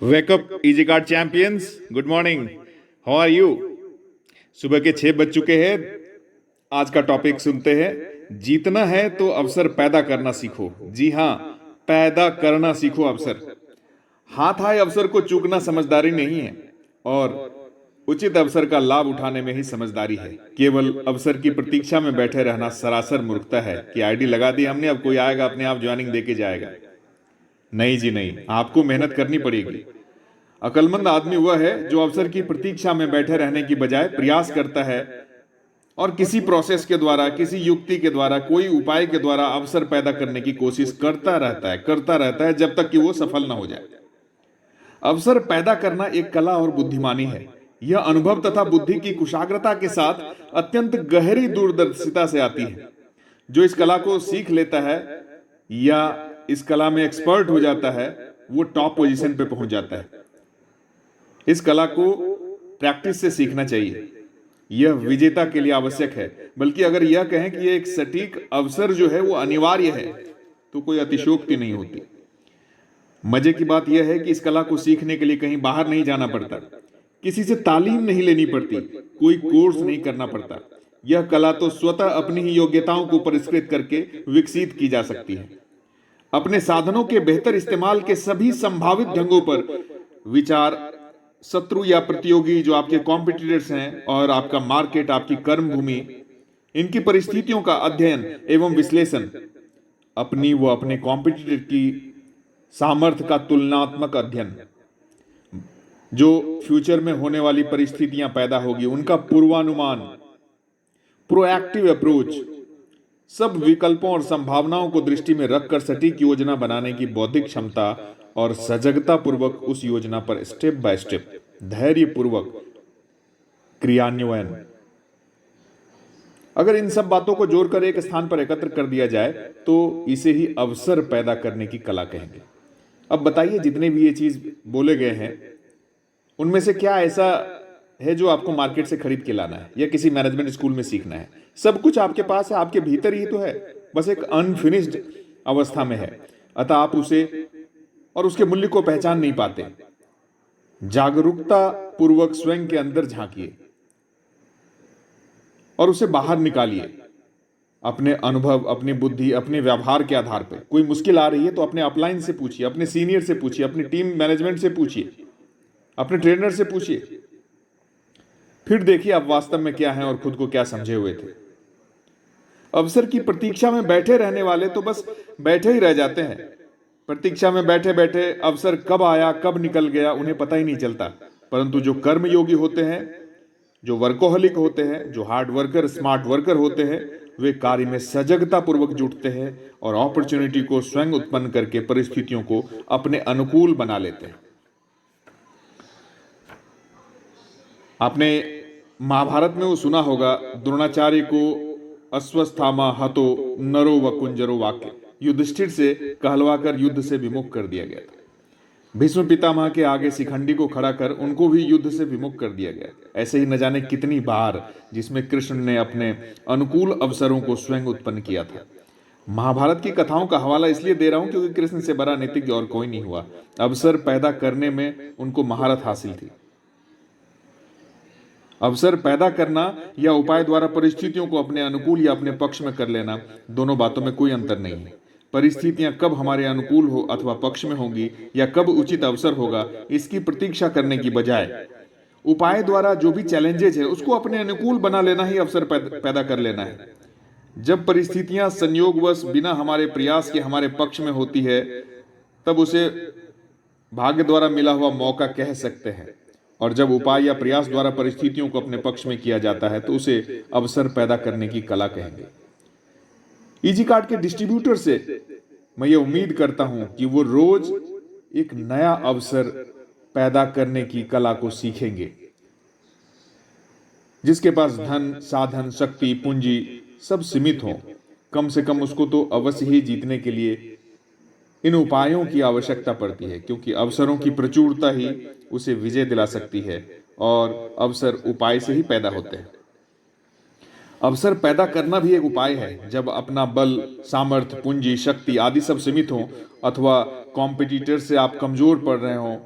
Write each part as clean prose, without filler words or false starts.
Wake up easy card champions, good morning. How are you? सुबह के 6 बज चुके हैं। आज का टॉपिक सुनते हैं। जीतना है तो अवसर पैदा करना सीखो। जी हाँ, पैदा करना सीखो अवसर। हाथ आए अवसर को चूकना समझदारी नहीं है, और उचित अवसर का लाभ उठाने में ही समझदारी है। केवल अवसर की प्रतीक्षा में बैठे रहना सरासर मूर्खता है कि आईडी लगा दी हमने, अब कोई आएगा अपने आप ज्वाइनिंग देके जाएगा। नहीं जी नहीं, आपको मेहनत करनी पड़ेगी। अकलमंद आदमी वह है जो अवसर की प्रतीक्षा में बैठे रहने की बजाय प्रयास करता है और किसी प्रोसेस के द्वारा, किसी युक्ति के द्वारा, कोई उपाय के द्वारा अवसर पैदा करने की कोशिश करता रहता है जब तक कि वो सफल ना हो जाए। अवसर पैदा करना एक कला और बुद्धिमानी है। यह अनुभव तथा बुद्धि की कुशाग्रता के साथ अत्यंत गहरी दूरदर्शिता से आती है। जो इस कला को सीख लेता है या इस कला में एक्सपर्ट हो जाता है, वो टॉप पोजीशन पे पहुंच जाता है। इस कला को प्रैक्टिस से सीखना चाहिए। यह विजेता के लिए आवश्यक है। बल्कि अगर यह कहें कि यह एक सटीक अवसर जो है वो अनिवार्य है, तो कोई अतिशयोक्ति नहीं होती। मजे की बात यह है कि इस कला को सीखने के लिए कहीं बाहर नहीं जाना पड़ता, किसी से तालीम नहीं लेनी पड़ती, कोई कोर्स नहीं करना पड़ता। यह कला तो स्वतः अपनी ही योग्यताओं को परिष्कृत करके विकसित की जा सकती है। अपने साधनों के बेहतर इस्तेमाल के सभी संभावित ढंगों पर विचार, शत्रु या प्रतियोगी जो आपके कॉम्पिटिटर्स हैं, और आपका मार्केट, आपकी कर्म भूमि, इनकी परिस्थितियों का अध्ययन एवं विश्लेषण, अपने कॉम्पिटिटर की सामर्थ्य का तुलनात्मक अध्ययन, जो फ्यूचर में होने वाली परिस्थितियां पैदा होगी उनका पूर्वानुमान, प्रोएक्टिव अप्रोच, सब विकल्पों और संभावनाओं को दृष्टि में रखकर सटीक योजना बनाने की बौद्धिक क्षमता और सजगता पूर्वक उस योजना पर स्टेप बाय स्टेप धैर्य पूर्वक क्रियान्वयन। अगर इन सब बातों को जोड़कर एक स्थान पर एकत्र कर दिया जाए तो इसे ही अवसर पैदा करने की कला कहेंगे। अब बताइए, जितने भी ये चीज बोले गए हैं उनमें से क्या ऐसा है जो आपको मार्केट से खरीद के लाना है या किसी मैनेजमेंट स्कूल में सीखना है? सब कुछ आपके पास है, आपके भीतर ही तो है, बस एक अनफिनिश्ड अवस्था में है। अतः आप उसे और उसके मूल्य को पहचान नहीं पाते। जागरूकता पूर्वक स्वयं के अंदर झांकिए और उसे बाहर निकालिए। अपने अनुभव, अपनी बुद्धि, अपने व्यवहार के आधार पर कोई मुश्किल आ रही है तो अपने अपलाइन से पूछिए, अपने सीनियर से पूछिए, अपनी टीम मैनेजमेंट से पूछिए, अपने ट्रेनर से पूछिए। फिर देखिए आप वास्तव में क्या हैं और खुद को क्या समझे हुए थे। अवसर की प्रतीक्षा में बैठे रहने वाले तो बस बैठे ही रह जाते हैं। प्रतीक्षा में बैठे बैठे अवसर कब आया कब निकल गया उन्हें पता ही नहीं चलता। परंतु जो कर्मयोगी होते हैं, जो वर्कोहलिक होते हैं, जो हार्ड वर्कर, स्मार्ट वर्कर होते हैं, वे कार्य में सजगता पूर्वक जुटते हैं और अपॉर्चुनिटी को स्वयं उत्पन्न करके परिस्थितियों को अपने अनुकूल बना लेते हैं। आपने महाभारत में वो सुना होगा, द्रोणाचार्य को अश्वस्थामा हतो नरो व कुंजरो वाक्य युधिष्ठिर से कहलवाकर युद्ध से विमुख कर दिया गया था। भीष्म पितामह के आगे शिखंडी को खड़ा कर उनको भी युद्ध से विमुख कर दिया गया। ऐसे ही न जाने कितनी बार जिसमें कृष्ण ने अपने अनुकूल अवसरों को स्वयं उत्पन्न किया था। महाभारत की कथाओं का हवाला इसलिए दे रहा हूं क्योंकि कृष्ण से बड़ा नीतिज्ञ और कोई नहीं हुआ। अवसर पैदा करने में उनको महारत हासिल थी। अवसर पैदा करना या उपाय द्वारा परिस्थितियों को अपने अनुकूल या अपने पक्ष में कर लेना, दोनों बातों में कोई अंतर नहीं है। परिस्थितियां कब हमारे अनुकूल हो अथवा पक्ष में होंगी या कब उचित अवसर होगा, इसकी प्रतीक्षा करने की बजाय उपाय द्वारा जो भी चैलेंजेज है उसको अपने अनुकूल बना लेना ही अवसर पैदा कर लेना है। जब परिस्थितियां संयोगवश बिना हमारे प्रयास के हमारे पक्ष में होती है, तब उसे भाग्य द्वारा मिला हुआ मौका कह सकते हैं, और जब उपाय या प्रयास द्वारा परिस्थितियों को अपने पक्ष में किया जाता है तो उसे अवसर पैदा करने की कला कहेंगे। इजी कार्ड के डिस्ट्रीब्यूटर से मैं ये उम्मीद करता हूं कि वो रोज एक नया अवसर पैदा करने की कला को सीखेंगे। जिसके पास धन, साधन, शक्ति, पूंजी सब सीमित हो, कम से कम उसको तो अवश्य ही जीतने के लिए इन उपायों की आवश्यकता पड़ती है, क्योंकि अवसरों की प्रचुरता ही उसे विजय दिला सकती है और अवसर उपाय से ही पैदा होते हैं। अवसर पैदा करना भी एक उपाय है। जब अपना बल, सामर्थ्य, पूंजी, शक्ति आदि सब सीमित हो अथवा कॉम्पिटिटर से आप कमजोर पड़ रहे हो,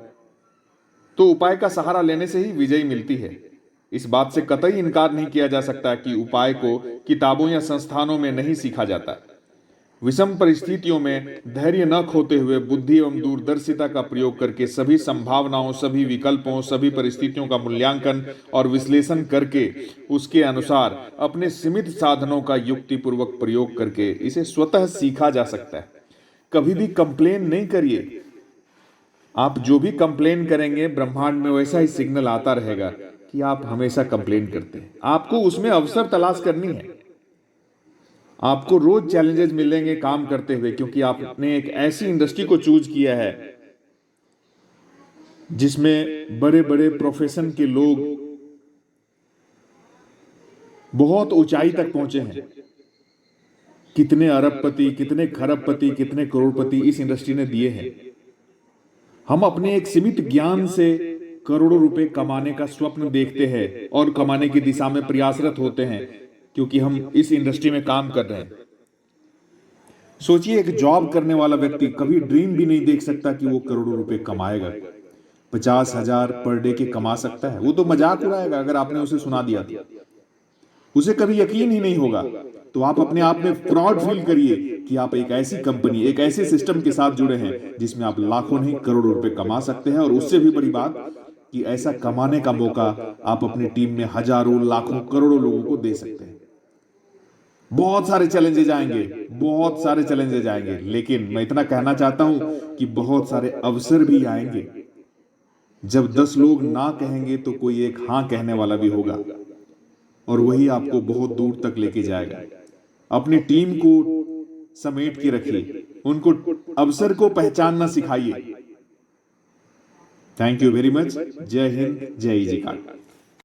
तो उपाय का सहारा लेने से ही विजय मिलती है। इस बात से कतई इनकार नहीं किया जा सकता कि उपाय को किताबों या संस्थानों में नहीं सीखा जाता। विषम परिस्थितियों में धैर्य न खोते हुए बुद्धि एवं दूरदर्शिता का प्रयोग करके सभी संभावनाओं, सभी विकल्पों, सभी परिस्थितियों का मूल्यांकन और विश्लेषण करके उसके अनुसार अपने सीमित साधनों का युक्तिपूर्वक प्रयोग करके इसे स्वतः सीखा जा सकता है। कभी भी कंप्लेन नहीं करिए। आप जो भी कंप्लेन करेंगे ब्रह्मांड में वैसा ही सिग्नल आता रहेगा कि आप हमेशा कंप्लेन करते हैं। आपको उसमें अवसर तलाश करनी है। आपको रोज चैलेंजेस मिलेंगे काम करते हुए, क्योंकि आपने एक ऐसी इंडस्ट्री को चूज किया है जिसमें बड़े बड़े प्रोफेशन के लोग बहुत ऊंचाई तक पहुंचे हैं। कितने अरबपति, कितने खरबपति, कितने करोड़पति इस इंडस्ट्री ने दिए हैं। हम अपने एक सीमित ज्ञान से करोड़ों रुपए कमाने का स्वप्न देखते हैं और कमाने की दिशा में प्रयासरत होते हैं, क्योंकि हम इस इंडस्ट्री में काम कर रहे हैं। सोचिए, एक जॉब करने वाला व्यक्ति कभी ड्रीम भी नहीं देख सकता कि वो करोड़ों रुपए कमाएगा। 50,000 पर डे के कमा सकता है, वो तो मजाक उड़ाएगा अगर आपने उसे सुना दिया तो। उसे कभी यकीन ही नहीं होगा। तो आप अपने आप में प्राउड फील करिए कि आप एक ऐसी कंपनी, एक ऐसे सिस्टम के साथ जुड़े हैं जिसमें आप लाखों नहीं करोड़ों रुपए कमा सकते हैं। और उससे भी बड़ी बात कि ऐसा कमाने का मौका आप अपनी टीम में हजारों, लाखों, करोड़ों लोगों को दे सकते हैं। बहुत सारे चैलेंजेस आएंगे, बहुत सारे चैलेंजेस आएंगे, लेकिन मैं इतना कहना चाहता हूं कि बहुत सारे अवसर भी आएंगे। जब 10 लोग ना कहेंगे तो कोई एक हां कहने वाला भी होगा, और वही आपको बहुत दूर तक लेके जाएगा। अपनी टीम को समेट के रखिए, उनको अवसर को पहचानना सिखाइए। Thank you very much. जय हिंद, जय जयकार।